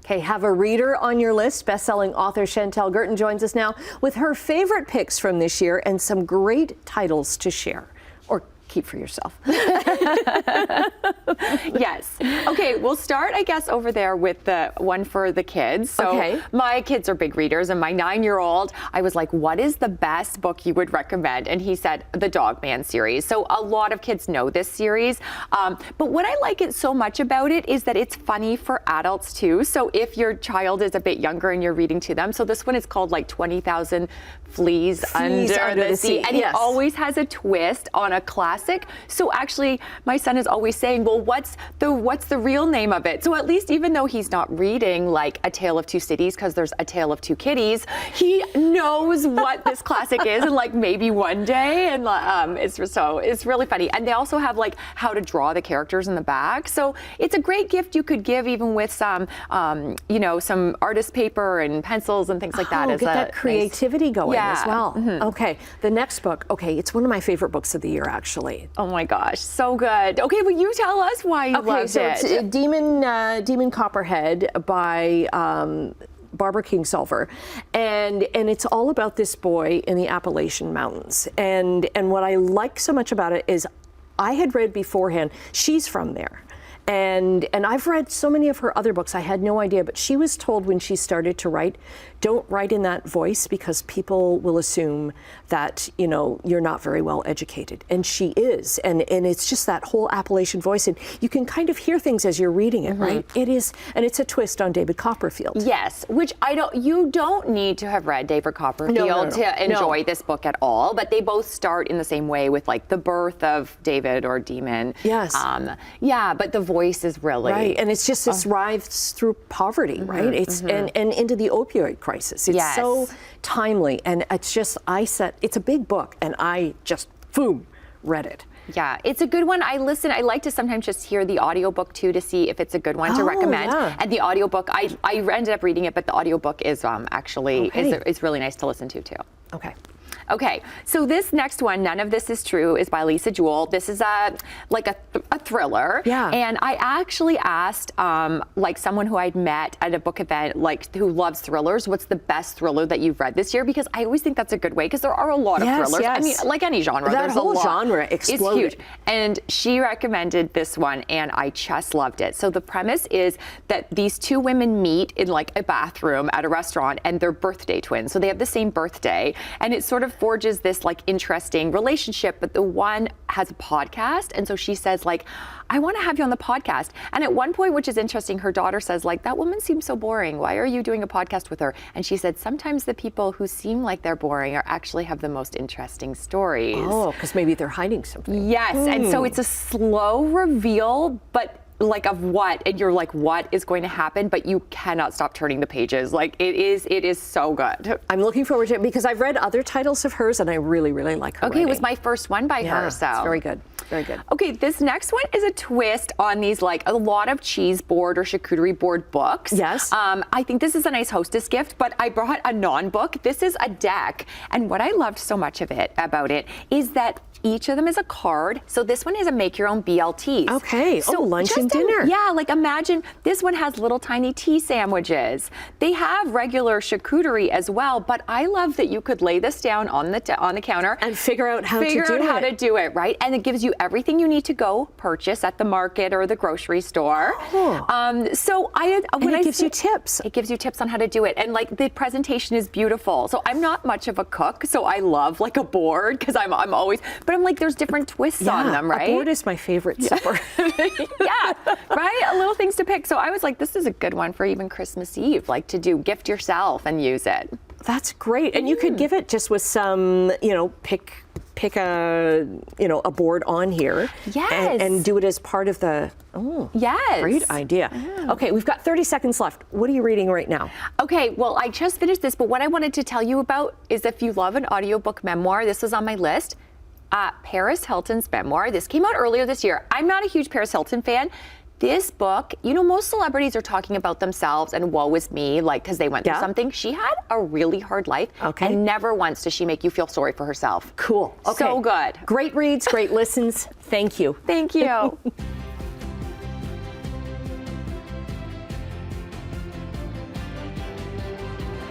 Okay, have a reader on your list. Best-selling author Chantel Guertin joins us now with her favorite picks from this year and some great titles to share or keep for yourself. Yes. Okay, we'll start, I guess, over there with the one for the kids. So my kids are big readers, and my 9-year-old, I was like, what is the best book you would recommend? And he said, the Dog Man series. So a lot of kids know this series. But what I like it so much about it is that it's funny for adults too. So if your child is a bit younger and you're reading to them, so this one is called like 20,000 Fleas Under the Sea. And it always has a twist on a classic. So actually, my son is always saying, well, what's the real name of it? So at least even though he's not reading like A Tale of Two Cities, because there's A Tale of Two Kitties, he knows what this classic is, and like maybe one day, and it's really funny. And they also have like how to draw the characters in the back. So it's a great gift you could give even with some, some artist paper and pencils and things like that. Get that creativity going as well. Mm-hmm. Okay, the next book. Okay, it's one of my favorite books of the year, actually. Oh my gosh, so good. Okay, well, you tell us why you loved it. It's Demon Copperhead by Barbara Kingsolver, and it's all about this boy in the Appalachian Mountains. And what I like so much about it is I had read beforehand, she's from there. And I've read so many of her other books, I had no idea, but she was told when she started to write, don't write in that voice because people will assume that, you're not very well educated. And she is. And it's just that whole Appalachian voice. And you can kind of hear things as you're reading it, right? It is. And it's a twist on David Copperfield. Yes, which you don't need to have read David Copperfield to enjoy this book at all. But they both start in the same way with like the birth of David or Demon. Yes. But the voice is really. Right. And it's just this rise through poverty, right? It's and into the opioid crisis. It's so timely, and it's a big book, and I just read it. Yeah, it's a good one. I like to sometimes just hear the audiobook too to see if it's a good one to recommend. Yeah. And the audiobook, I ended up reading it, but the audiobook is actually is really nice to listen to too. Okay, so this next one, None of This Is True, is by Lisa Jewell. This is a thriller. Yeah. And I actually asked someone who I'd met at a book event, who loves thrillers, what's the best thriller that you've read this year? Because I always think that's a good way, because there are a lot of thrillers. Yes. I mean, like any genre, there's a lot. That whole genre exploded. It's huge. And she recommended this one, and I just loved it. So the premise is that these two women meet in like a bathroom at a restaurant, and they're birthday twins. So they have the same birthday, and it sort of forges this like interesting relationship, but the one has a podcast, and so she says like, I want to have you on the podcast. And at one point, which is interesting, her daughter says like, that woman seems so boring, why are you doing a podcast with her? And she said sometimes the people who seem like they're boring are actually have the most interesting stories. Oh, because maybe they're hiding something. Yes. And so it's a slow reveal, but like of what, and you're like, what is going to happen? But you cannot stop turning the pages. Like it is so good. I'm looking forward to it because I've read other titles of hers and I really, really like her. Okay, it was my first one by her. So it's very good. Very good. Okay, this next one is a twist on these like a lot of cheese board or charcuterie board books. Yes. I think this is a nice hostess gift, but I brought a non-book. This is a deck. And what I loved so much about it is that each of them is a card. So this one is a make your own BLTs. Okay. So lunch and dinner. Like imagine this one has little tiny tea sandwiches. They have regular charcuterie as well, but I love that you could lay this down on the counter and figure out how to do it, right? And it gives you everything you need to go purchase at the market or the grocery store. It gives you tips. It gives you tips on how to do it, and like the presentation is beautiful. So I'm not much of a cook, so I love like a board because I'm always. But I'm like, there's different twists on them, right? A board is my favorite supper. Right? Little things to pick. So I was like, this is a good one for even Christmas Eve, like to do gift yourself and use it. That's great. And you could give it just with some, pick a board on here. Yes. And do it as part of the, yes. Great idea. Yeah. Okay, we've got 30 seconds left. What are you reading right now? Okay, well, I just finished this, but what I wanted to tell you about is if you love an audiobook memoir, this was on my list. Paris Hilton's memoir. This came out earlier this year. I'm not a huge Paris Hilton fan. This book, most celebrities are talking about themselves and woe is me, like, because they went through something. She had a really hard life. Okay. And never once does she make you feel sorry for herself. Cool. Okay. So good. Great reads, great listens. Thank you. Thank you.